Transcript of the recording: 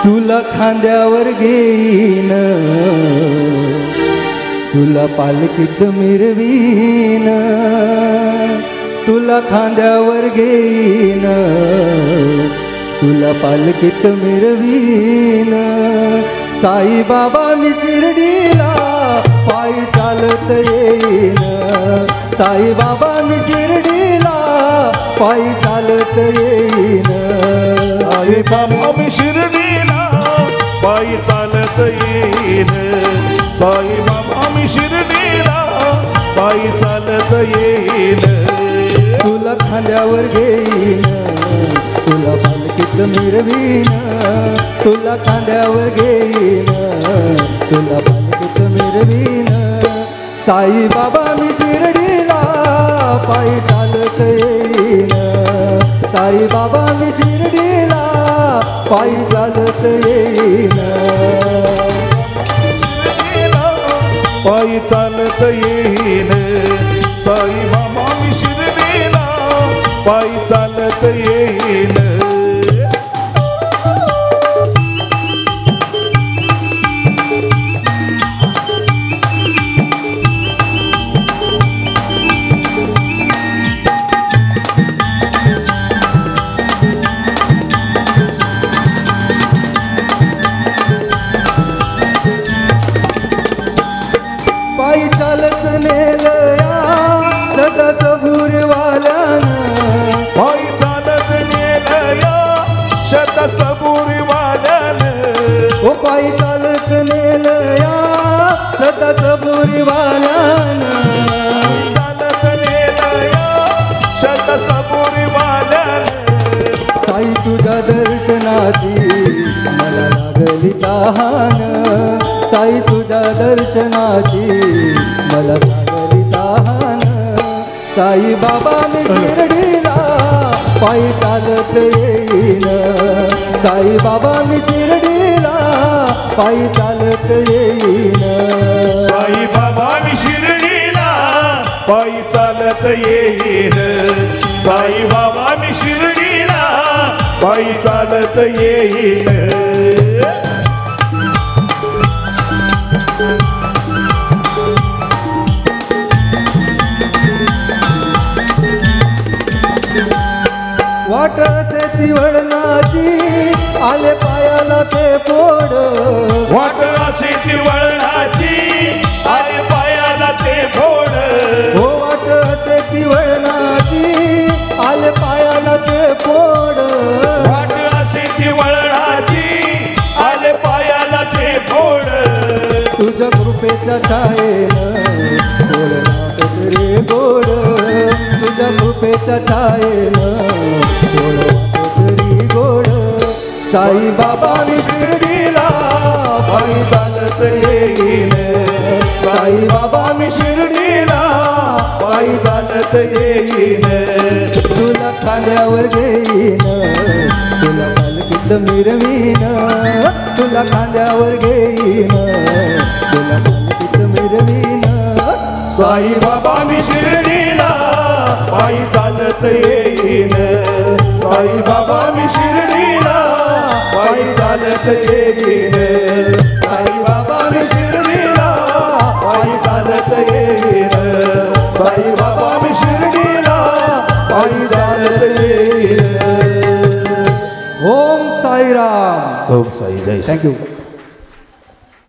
तुला खांद्यावर घेईन, तुला पालखीत मिरवीन, तुला खांद्यावर घेईन, तुला पालखीत मिरवीन. साई बाबा मी शिर्डीला पायी चालत येईन, साई बाबा मी शिर्डीला पायी चालत येईन. साई बाबा मी शिर्डीला पायी चालत येईन, साई बाबा मी शिर्डीला पायी चालत येईन. तुला खांद्यावर घेईन, तुला पालखीत मिरवीन, तुला खांद्यावर घेईन, तुला पालखीत मिरवीन. साई बाबा मी शिर्डीला पायी चालत येईन, साई बाबा मी शिर्डीला पायी चालत येईन. पायी चालत येईन, साई बाबा मी शिर्डीला पायी चालत येईन. पायी चालत नेलया सदा सबुरवाल्यानं, पायी चालत नेलया शत सबुरीवाल्यानं, ओ पायी चालत नेलया सदा सबुरवाल्यानं. चालत नेलया शत सबुरीवाल्यानं. साई तुझ्या दर्शनाची मला लागली तहान, साई तुझ्या दर्शनाची मला लागली तहान. साई बाबा मी शिर्डीला पायी चालत येईन, साई बाबा मी शिर्डीला पायी चालत येईन. साई बाबा मी शिर्डीला पायी चालत येईन, साई बाबा मी शिर्डीला पायी चालत येईन. वाट असे ती वळणाची आले पायाला ते फोड, वाट अशी ती वळणाची आले पायाला ते फोड. हो वाट असे ती वळणाची आले पायाला ते फोड. वाट अशी ती वळणाची आले पायाला ते फोड. तुझ्या कृपेच्या छायेनं बोलणार रे गोड, तुझ्या कृपेच्या छायेनं बोलणार रे गोड. साई बाबा मी शिर्डीला पायी चालत येईन, साई बाबा मी शिर्डीला पायी चालत येईन. तुला खांद्यावर घेईन, तुला पालखीत मिरवीन, तुला खांद्यावर घेईन, तुला पालखीत मिरवीन. साई बाबा मी शिर्डीला पायी चालत येईन, साई बाबा मी शिर्डीला पायी चालत येईन, साई बाबा मी शिर्डीला पायी चालत येईन, साई बाबा मी शिर्डीला पायी चालत येईन. ओम साईराम. ओम साई जय. थँक्यू.